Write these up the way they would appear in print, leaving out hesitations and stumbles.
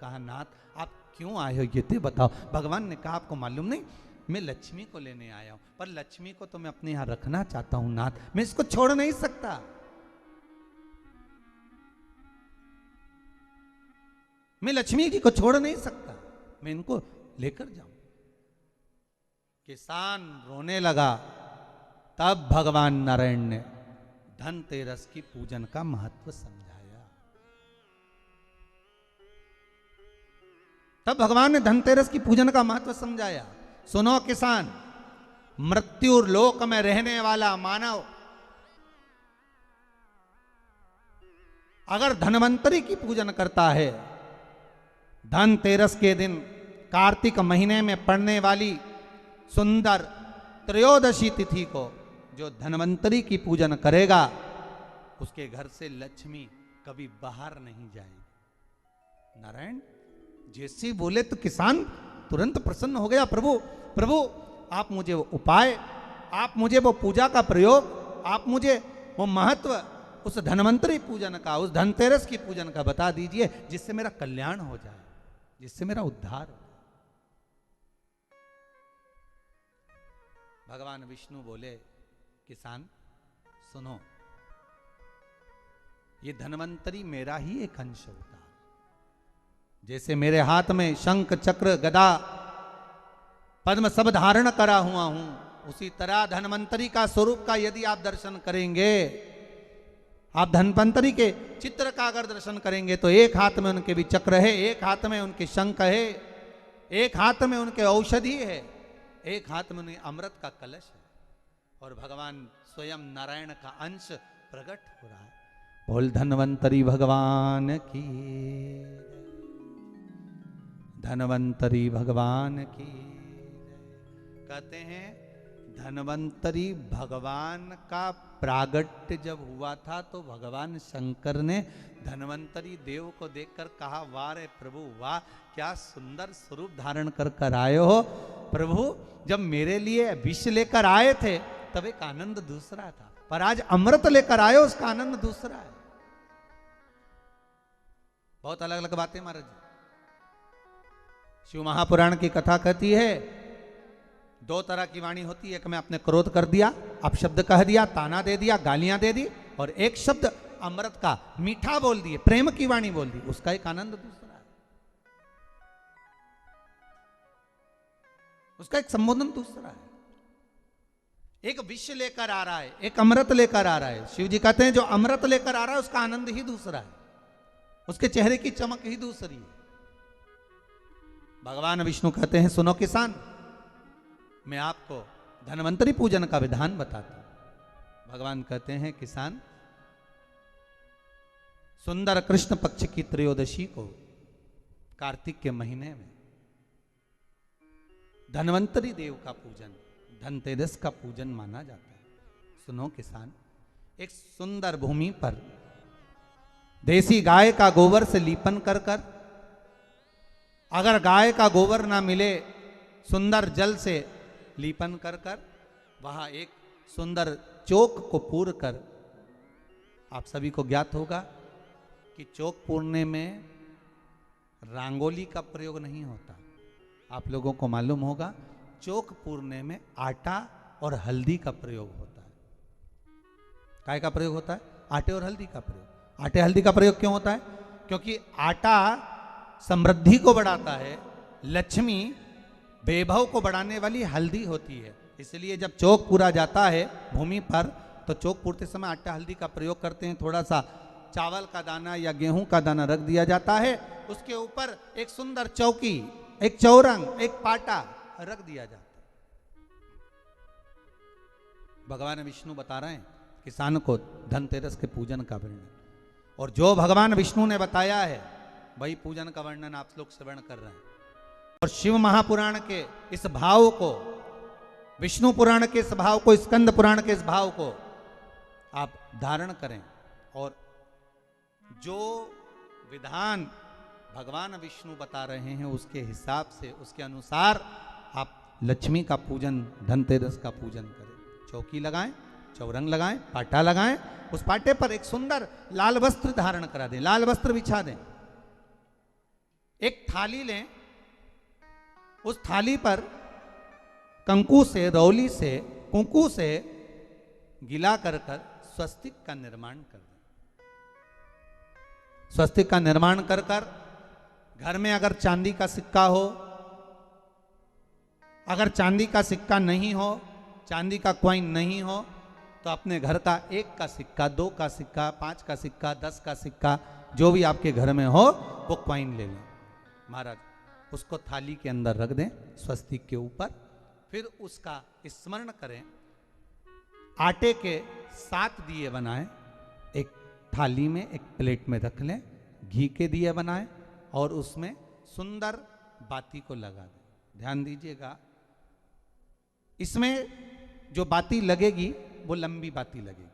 कहा नाथ आप क्यों आए हो ये तो बताओ। भगवान ने कहा आपको मालूम नहीं मैं लक्ष्मी को लेने आया हूं, पर लक्ष्मी को तो मैं अपने यहां रखना चाहता हूं नाथ, मैं इसको छोड़ नहीं सकता। मैं लक्ष्मी जी को छोड़ नहीं सकता, मैं इनको लेकर जाऊं। किसान रोने लगा। तब भगवान नारायण ने धनतेरस की पूजन का महत्व समझाया। तब भगवान ने धनतेरस की पूजन का महत्व समझाया। सुनो किसान, मृत्यु लोक में रहने वाला मानव अगर धनवंतरी की पूजन करता है, धनतेरस के दिन कार्तिक महीने में पड़ने वाली सुंदर त्रयोदशी तिथि को जो धनवंतरी की पूजन करेगा, उसके घर से लक्ष्मी कभी बाहर नहीं जाएगी। नारायण जैसे बोले तो किसान तुरंत प्रसन्न हो गया। प्रभु प्रभु आप मुझे वो उपाय, आप मुझे वो पूजा का प्रयोग, आप मुझे वो महत्व उस धनवंतरी पूजन का, उस धनतेरस की पूजन का बता दीजिए, जिससे मेरा कल्याण हो जाए, जिससे मेरा उद्धार हो। भगवान विष्णु बोले किसान सुनो, ये धनवंतरी मेरा ही एक अंश होता है। जैसे मेरे हाथ में शंख चक्र गदा पद्म सब धारण करा हुआ हूं, उसी तरह धनवंतरी का स्वरूप का यदि आप दर्शन करेंगे, आप धनवंतरी के चित्र का अगर दर्शन करेंगे तो एक हाथ में उनके भी चक्र है, एक हाथ में उनके शंख है, एक हाथ में उनके औषधि है, एक हाथ में उनके अमृत का कलश है, और भगवान स्वयं नारायण का अंश प्रकट हो रहा है। बोल धनवंतरी भगवान की, धनवंतरी भगवान की। कहते हैं धनवंतरी भगवान का प्रागट्य जब हुआ था तो भगवान शंकर ने धनवंतरी देव को देखकर कहा वाह रे प्रभु वाह, क्या सुंदर स्वरूप धारण कर कर आए हो प्रभु। जब मेरे लिए विष लेकर आए थे तब एक आनंद दूसरा था, पर आज अमृत लेकर आए हो उसका आनंद दूसरा है। बहुत अलग अलग बातें महाराज जी। शिव महापुराण की कथा कहती है दो तरह की वाणी होती है, एक में आपने क्रोध कर दिया, आप शब्द कह दिया, ताना दे दिया, गालियां दे दी, और एक शब्द अमृत का मीठा बोल दिए, प्रेम की वाणी बोल दी, उसका एक आनंद दूसरा है, उसका एक संबोधन दूसरा है। एक विष लेकर आ रहा है, एक अमृत लेकर आ रहा है। शिव जी कहते हैं जो अमृत लेकर आ रहा है उसका आनंद ही दूसरा है, उसके चेहरे की चमक ही दूसरी है। भगवान विष्णु कहते हैं सुनो किसान, मैं आपको धनवंतरी पूजन का विधान बताता हूं। भगवान कहते हैं किसान, सुंदर कृष्ण पक्ष की त्रयोदशी को कार्तिक के महीने में धनवंतरी देव का पूजन, धनतेरस का पूजन माना जाता है। सुनो किसान, एक सुंदर भूमि पर देसी गाय का गोबर से लीपन कर कर, अगर गाय का गोबर ना मिले सुंदर जल से लीपन कर कर, वहां एक सुंदर चौक को पूर कर, आप सभी को ज्ञात होगा कि चौक पूरने में रंगोली का प्रयोग नहीं होता। आप लोगों को मालूम होगा चौक पूरने में आटा और हल्दी का प्रयोग होता है। काय का प्रयोग होता है? आटे और हल्दी का प्रयोग। आटे हल्दी का प्रयोग क्यों होता है? क्योंकि आटा समृद्धि को बढ़ाता है, लक्ष्मी वैभव को बढ़ाने वाली हल्दी होती है। इसलिए जब चौक पूरा जाता है भूमि पर तो चौक पूरते समय आटा हल्दी का प्रयोग करते हैं। थोड़ा सा चावल का दाना या गेहूं का दाना रख दिया जाता है, उसके ऊपर एक सुंदर चौकी, एक चौरंग, एक पाटा रख दिया जाता है। भगवान विष्णु बता रहे हैं किसान को धनतेरस के पूजन का वर्णन, और जो भगवान विष्णु ने बताया है वही पूजन का वर्णन आप लोग श्रवण कर रहे हैं। और शिव महापुराण के इस भाव को, विष्णु पुराण के इस भाव को, स्कंद पुराण के इस भाव को आप धारण करें, और जो विधान भगवान विष्णु बता रहे हैं उसके हिसाब से, उसके अनुसार आप लक्ष्मी का पूजन, धनतेरस का पूजन करें। चौकी लगाएं, चौरंग लगाएं, पाटा लगाएं, उस पाटे पर एक सुंदर लाल वस्त्र धारण करा दें, लाल वस्त्र बिछा दें। एक थाली लें, उस थाली पर कंकु से, रौली से, कुंकू से गिला कर कर स्वस्तिक का निर्माण कर दें। स्वस्तिक का निर्माण कर कर घर में अगर चांदी का सिक्का हो, अगर चांदी का सिक्का नहीं हो, चांदी का कॉइन नहीं हो, तो अपने घर का 1 का सिक्का, 2 का सिक्का, 5 का सिक्का, 10 का सिक्का, जो भी आपके घर में हो वो कॉइन ले लें महाराज, उसको थाली के अंदर रख दें स्वस्तिक के ऊपर। फिर उसका स्मरण करें। आटे के 7 दिए बनाएं, एक थाली में, एक प्लेट में रख लें, घी के दिए बनाएं और उसमें सुंदर बाती को लगा दें। ध्यान दीजिएगा, इसमें जो बाती लगेगी वो लंबी बाती लगेगी।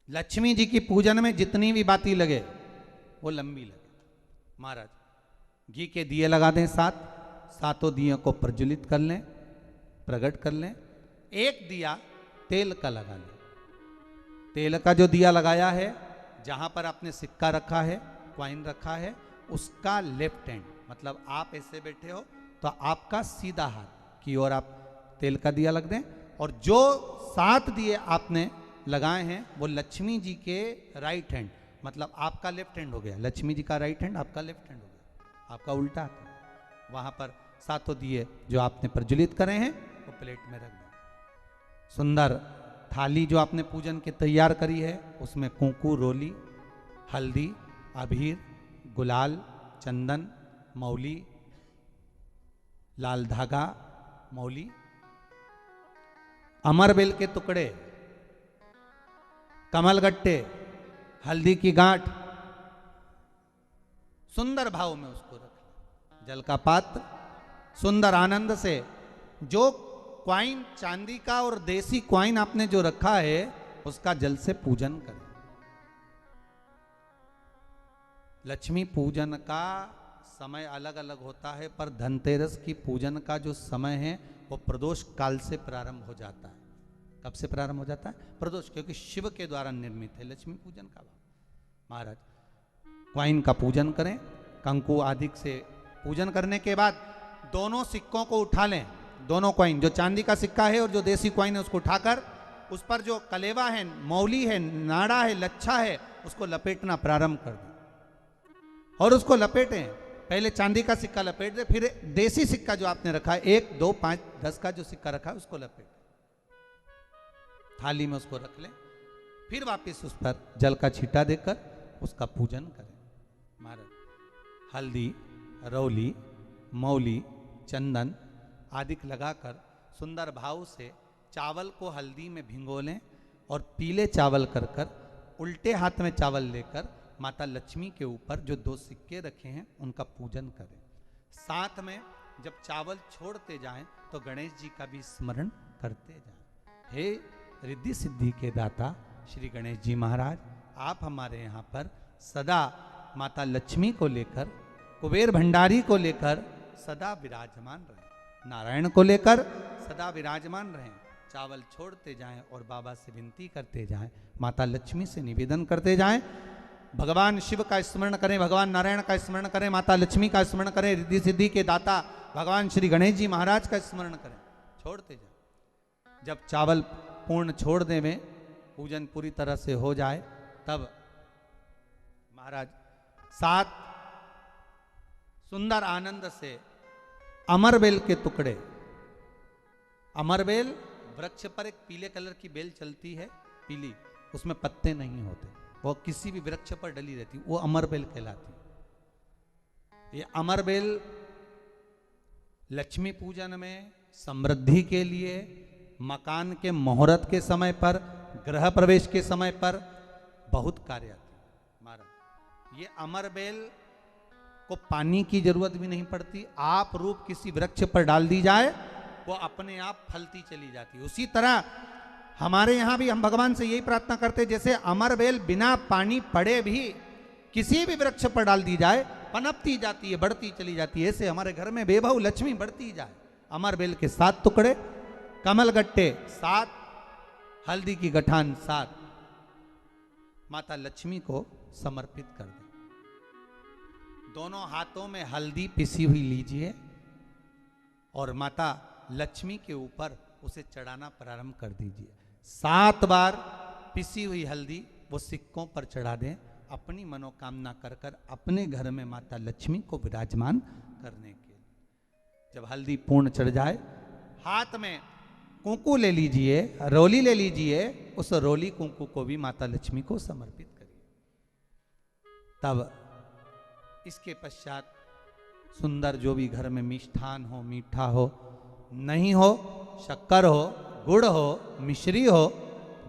लक्ष्मी जी की पूजन में जितनी भी बाती लगे वो लंबी लगे। महाराज घी के दिए लगा दें 7, सातों दियों को प्रज्वलित कर लें, प्रकट कर लें। एक दिया तेल का लगा लें। तेल का जो दिया लगाया है, जहां पर आपने सिक्का रखा है, कॉइन रखा है, उसका लेफ्ट हैंड, मतलब आप ऐसे बैठे हो तो आपका सीधा हाथ की ओर आप तेल का दिया लग दें। और जो 7 दिए आपने लगाए हैं वो लक्ष्मी जी के राइट हैंड, मतलब आपका लेफ्ट हैंड हो गया, लक्ष्मी जी का राइट हैंड, आपका लेफ्ट हैंड हो गया, आपका उल्टा हाथ। वहां पर 7 दिए जो आपने प्रज्वलित करे हैं वो प्लेट में रख दें। सुंदर थाली जो आपने पूजन की तैयार करी है, उसमें कुंकू, रोली, हल्दी, अबीर, गुलाल, चंदन, मौली, लाल धागा, मौली, अमरबेल के टुकड़े, कमलगट्टे, हल्दी की गांठ, सुंदर भाव में उसको रख लें। जल का पात्र सुंदर आनंद से, जो क्वाइन चांदी का और देसी क्वाइन आपने जो रखा है उसका जल से पूजन करें। लक्ष्मी पूजन का समय अलग अलग होता है, पर धनतेरस की पूजन का जो समय है वो प्रदोष काल से प्रारंभ हो जाता है। कब से प्रारंभ हो जाता है? प्रदोष, क्योंकि शिव के द्वारा निर्मित है लक्ष्मी पूजन का भाव। महाराज क्वाइन का पूजन करें, कंकु आदि से पूजन करने के बाद दोनों सिक्कों को उठा लें। दोनों क्वाइन, जो चांदी का सिक्का है और जो देसी क्वाइन है, उसको उठाकर उस पर जो कलेवा है, मौली है, नाड़ा है, लच्छा है, उसको लपेटना प्रारंभ कर दें और उसको लपेटें। पहले चांदी का सिक्का लपेट दे, फिर देसी सिक्का जो आपने रखा है 1, 2, 5, 10 का जो सिक्का रखा है उसको लपेट थाली में उसको रख लें। फिर वापस उस पर जल का छींटा देकर उसका पूजन करें। महाराज हल्दी, रौली, मौली, चंदन आदि लगाकर सुंदर भाव से चावल को हल्दी में भिगो लें और पीले चावल कर कर उल्टे हाथ में चावल लेकर माता लक्ष्मी के ऊपर जो 2 सिक्के रखे हैं उनका पूजन करें। साथ में जब चावल छोड़ते जाएं तो गणेश जी का भी स्मरण करते जाएं। हे रिद्धि सिद्धि के दाता श्री गणेश जी महाराज, आप हमारे यहाँ पर सदा माता लक्ष्मी को लेकर, कुबेर भंडारी को लेकर सदा विराजमान रहें, नारायण को लेकर सदा विराजमान रहें। चावल छोड़ते जाएं और बाबा से विनती करते जाएं, माता लक्ष्मी से निवेदन करते जाएं। भगवान शिव का स्मरण करें, भगवान नारायण का स्मरण करें, माता लक्ष्मी का स्मरण करें, रिद्धि सिद्धि के दाता भगवान श्री गणेश जी महाराज का स्मरण करें, छोड़ते जाएं। जब चावल पूर्ण छोड़ देवें, पूजन पूरी तरह से हो जाए, तब महाराज 7 सुंदर आनंद से अमरबेल के टुकड़े, अमरबेल वृक्ष पर एक पीले कलर की बेल चलती है, पीली, उसमें पत्ते नहीं होते, वो किसी भी वृक्ष पर डली रहती, वो अमरबेल कहलाती। ये अमरबेल लक्ष्मी पूजन में, समृद्धि के लिए, मकान के मुहूर्त के समय पर, गृह प्रवेश के समय पर बहुत कार्य आती है। महाराज ये अमरबेल को पानी की जरूरत भी नहीं पड़ती, आप रूप किसी वृक्ष पर डाल दी जाए वो अपने आप फलती चली जाती है। उसी तरह हमारे यहाँ भी हम भगवान से यही प्रार्थना करते हैं, जैसे अमरबेल बिना पानी पड़े भी किसी भी वृक्ष पर डाल दी जाए पनपती जाती है, बढ़ती चली जाती है, ऐसे हमारे घर में बेभव लक्ष्मी बढ़ती जाए। अमरबेल के 7 टुकड़े, कमलगट्टे 7, हल्दी की गठान 7 माता लक्ष्मी को समर्पित कर दें। दोनों हाथों में हल्दी पिसी हुई लीजिए और माता लक्ष्मी के ऊपर उसे चढ़ाना प्रारंभ कर दीजिए। 7 बार पिसी हुई हल्दी वो सिक्कों पर चढ़ा दें, अपनी मनोकामना कर कर अपने घर में माता लक्ष्मी को विराजमान करने के लिए। जब हल्दी पूर्ण चढ़ जाए, हाथ में कुंकू ले लीजिए, रोली ले लीजिए, उस रोली कुंकू को भी माता लक्ष्मी को समर्पित करिए। तब इसके पश्चात सुंदर जो भी घर में मिष्ठान हो, मीठा हो, नहीं हो, शक्कर हो, गुड़ हो, मिश्री हो,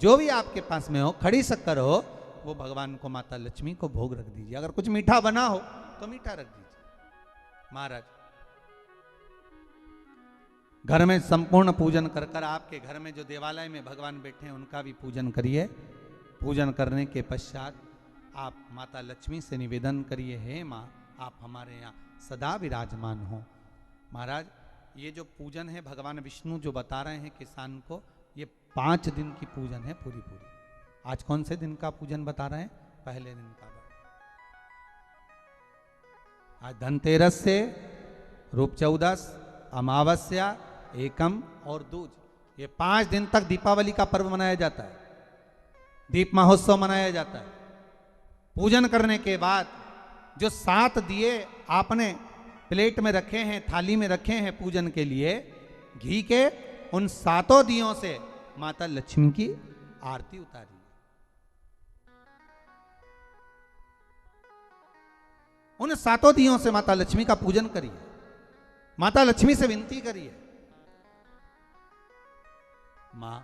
जो भी आपके पास में हो, खड़ी शक्कर हो, वो भगवान को माता लक्ष्मी को भोग रख दीजिए। अगर कुछ मीठा बना हो तो मीठा रख दीजिए। महाराज घर में संपूर्ण पूजन कर कर आपके घर में जो देवालय में भगवान बैठे हैं उनका भी पूजन करिए। पूजन करने के पश्चात आप माता लक्ष्मी से निवेदन करिए, हे माँ आप हमारे यहाँ सदा विराजमान हो। महाराज ये जो पूजन है भगवान विष्णु जो बता रहे हैं किसान को, ये 5 दिन की पूजन है पूरी। आज कौन से दिन का पूजन बता रहे हैं? पहले दिन का। आज धनतेरस से रूप चौदस, अमावस्या, एकम और दूज, ये 5 दिन तक दीपावली का पर्व मनाया जाता है, दीप महोत्सव मनाया जाता है। पूजन करने के बाद जो 7 दिए आपने प्लेट में रखे हैं, थाली में रखे हैं पूजन के लिए, घी के, उन 7 दियों से माता लक्ष्मी की आरती उतारिए। उन 7 दियों से माता लक्ष्मी का पूजन करिए। माता लक्ष्मी से विनती करिए, मां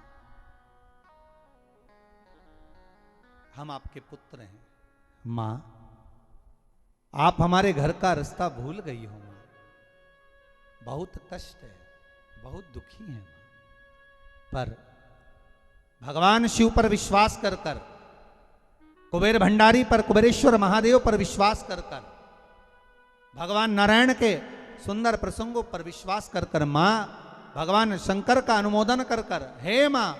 हम आपके पुत्र हैं, मां आप हमारे घर का रास्ता भूल गई हो, मां बहुत कष्ट है, बहुत दुखी है मां। पर भगवान शिव पर विश्वास कर कर, कुबेर भंडारी पर, कुबेरेश्वर महादेव पर विश्वास कर कर, भगवान नारायण के सुंदर प्रसंगों पर विश्वास कर कर, मां भगवान शंकर का अनुमोदन कर कर, हे मां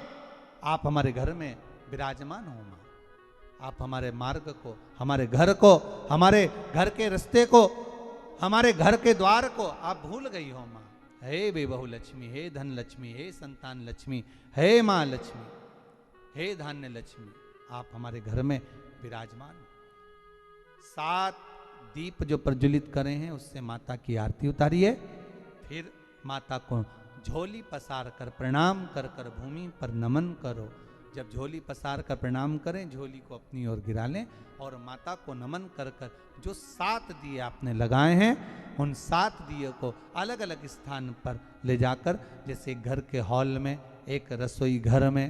आप हमारे घर में विराजमान हो, मां आप हमारे मार्ग को, हमारे घर को, हमारे घर के रास्ते को, हमारे घर के द्वार को आप भूल गई हो मां। हे बेबहू लक्ष्मी, हे धन लक्ष्मी, हे संतान लक्ष्मी, हे मां लक्ष्मी, हे धान्य लक्ष्मी, आप हमारे घर में विराजमान हो। 7 दीप जो प्रज्वलित करे हैं उससे माता की आरती उतारिए। फिर माता को झोली पसार कर प्रणाम कर कर भूमि पर नमन करो। जब झोली पसार कर प्रणाम करें, झोली को अपनी ओर गिरा लें और माता को नमन कर कर जो 7 दिए आपने लगाए हैं, उन 7 दिए को अलग अलग स्थान पर ले जाकर, जैसे घर के हॉल में, एक रसोई घर में,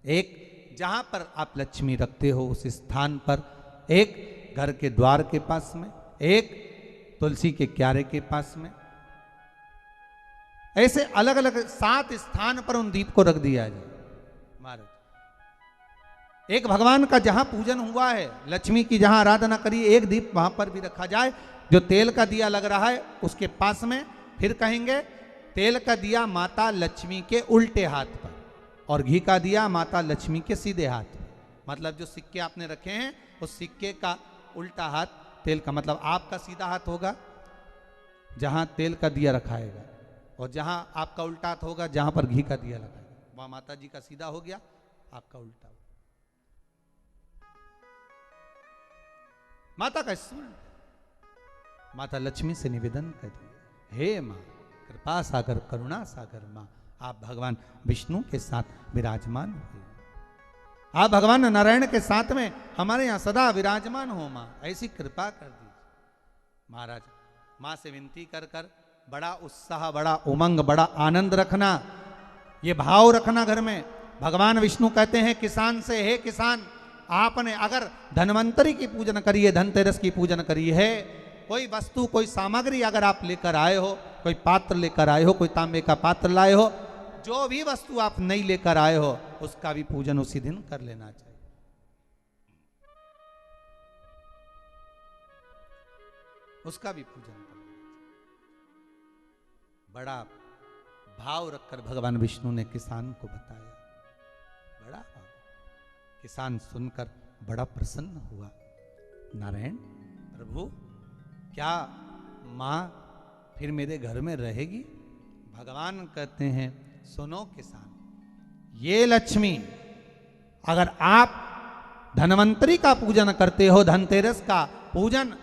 एक जहां पर आप लक्ष्मी रखते हो उस स्थान पर, एक घर के द्वार के पास में, एक तुलसी के क्यारे के पास में, ऐसे अलग अलग 7 स्थान पर उन दीप को रख दिया जाए। महाराज एक भगवान का जहां पूजन हुआ है, लक्ष्मी की जहां आराधना करी, एक दीप वहां पर भी रखा जाए। जो तेल का दिया लग रहा है उसके पास में, फिर कहेंगे तेल का दिया माता लक्ष्मी के उल्टे हाथ पर और घी का दिया माता लक्ष्मी के सीधे हाथ पर। मतलब जो सिक्के आपने रखे हैं उस सिक्के का उल्टा हाथ तेल का, मतलब आपका सीधा हाथ होगा जहां तेल का दिया रखाएगा, और जहां आपका उल्टा हाथ होगा जहां पर घी का दिया लगाएगा, वहां माता जी का सीधा हो गया, आपका उल्टा हो। माता का स्मरण, माता लक्ष्मी से निवेदन करिए, हे मां कृपा सागर, करुणा सागर मां आप भगवान विष्णु के साथ विराजमान हुए, आप भगवान नारायण के साथ में हमारे यहाँ सदा विराजमान हो मां, ऐसी कृपा कर दीजिए। महाराज मां से विनती कर कर बड़ा उत्साह, बड़ा उमंग, बड़ा आनंद रखना, ये भाव रखना घर में। भगवान विष्णु कहते हैं किसान से, हे किसान आपने अगर धनवंतरी की पूजन करी है, धनतेरस की पूजन करी है, कोई वस्तु, कोई सामग्री अगर आप लेकर आए हो, कोई पात्र लेकर आए हो, कोई तांबे का पात्र लाए हो, जो भी वस्तु आप नहीं लेकर आए हो उसका भी पूजन उसी दिन कर लेना चाहिए। उसका भी पूजन कर लेना चाहिए। बड़ा भाव रखकर भगवान विष्णु ने किसान को बताया, बड़ा भाव। किसान सुनकर बड़ा प्रसन्न हुआ। नारायण प्रभु क्या माँ फिर मेरे घर में रहेगी? भगवान कहते हैं सुनो किसान, ये लक्ष्मी अगर आप धनवंतरी का पूजन करते हो, धनतेरस का पूजन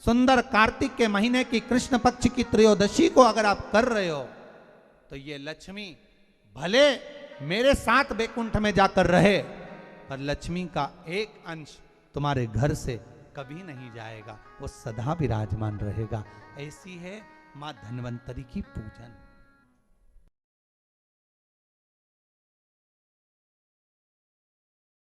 सुंदर कार्तिक के महीने की कृष्ण पक्ष की त्रयोदशी को अगर आप कर रहे हो, तो ये लक्ष्मी भले मेरे साथ बैकुंठ में जाकर रहे, पर लक्ष्मी का एक अंश तुम्हारे घर से कभी नहीं जाएगा, वो सदा विराजमान रहेगा। ऐसी है मां धन्वंतरी की पूजन।